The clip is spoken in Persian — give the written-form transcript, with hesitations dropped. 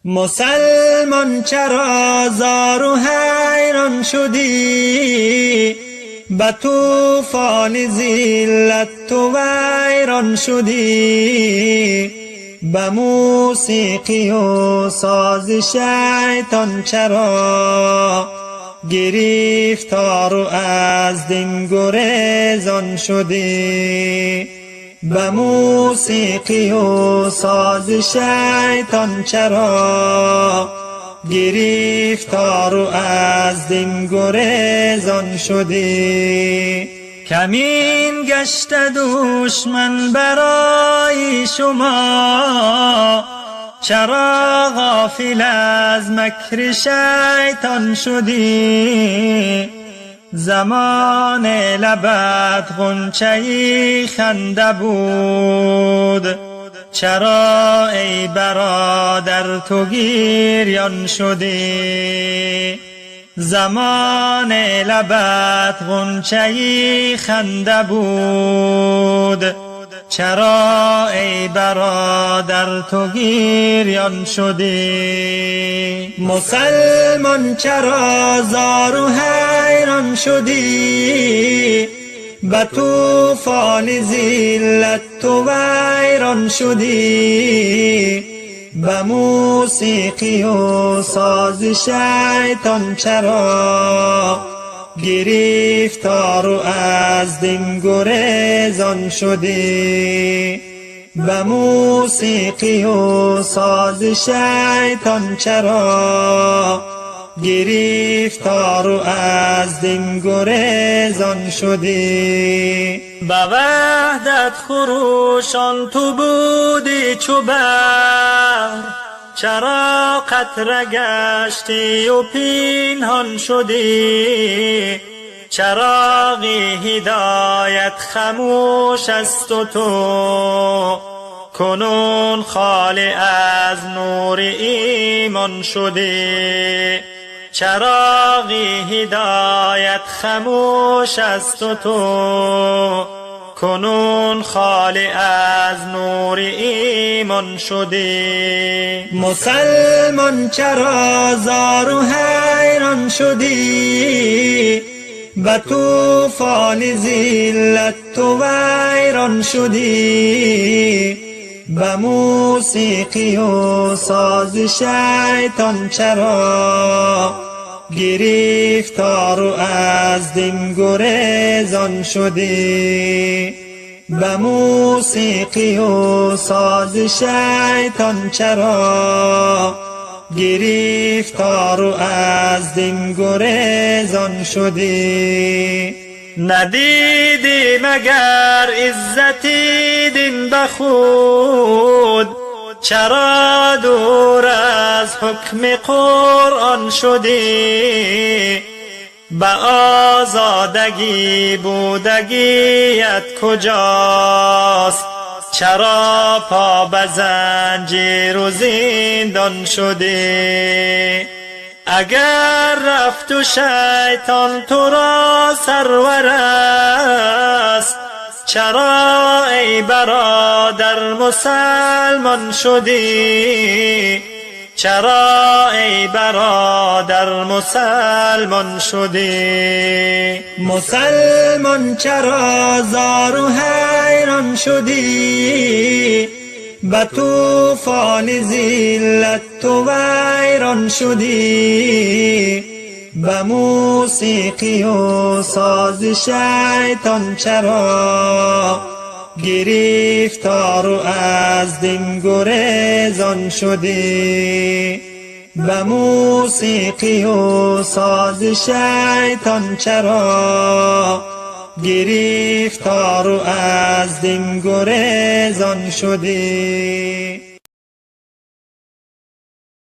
مسلمان چرا زار و حیران شدی؟ به طوفان ذلت تو ویران شدی. به موسیقی و ساز شیطان چرا گرفتار و از دین گریزان شدی؟ به موسیقی و ساز شیطان چرا گرفتار و از دین گریزان شدی؟ کمین گشت دشمن برای شما، چرا غافل از مکر شیطان شدی؟ زمان لبت غنچه خنده بود، چرا ای برادر تو گریان شدی؟ زمان لبت غنچه خنده بود، چرا ای برادر تو گریان شدی؟ مسلمان چرا زار و حیران شدی؟ به طوفان ذلت تو ویران شدی. به موسیقی و ساز شیطان چرا گرفتار و از دین گریزان شدی؟ به موسیقی و ساز شیطان چرا گرفتار و از دین گریزان شدی؟ به وحدت خروشان تو بودی چو بحر، چرا قطره گشتی و پنهان شدی؟ چراغ هدایت خاموش است و تو کنون خالی از نور ایمان شدی. چراغ هدایت خاموش است و تو کنون خالی از نور ایمان شدی. مسلمان چرا زار و حیران شدی؟ به طوفان ذلت تو ویران شدی. به موسیقی و ساز شیطان چرا گرفتار و از دین گریزان شدی؟ به موسیقی و ساز شیطان چرا گرفتار و از دین گریزان شدی؟ ندیدی مگر عزتی دین به خود، چرا دور از حکم قرآن شدی؟ به آزادگی بودگیت کجاست؟ چرا پا به زنجیر و زندان شدی؟ اگر رفت و شیطان تو را سرور است، چرا ای برادر مسلمان شدی؟ چرا ای برادر مسلمان شدی؟ مسلمان چرا زار و حیران شدی؟ به طوفان ذلت تو ویران شدی. به موسیقی و ساز شیطان چرا گرفتار و از دین گریزان شدی؟ به موسیقی و ساز شیطان چرا گرفتار و از دین گریزان شدی؟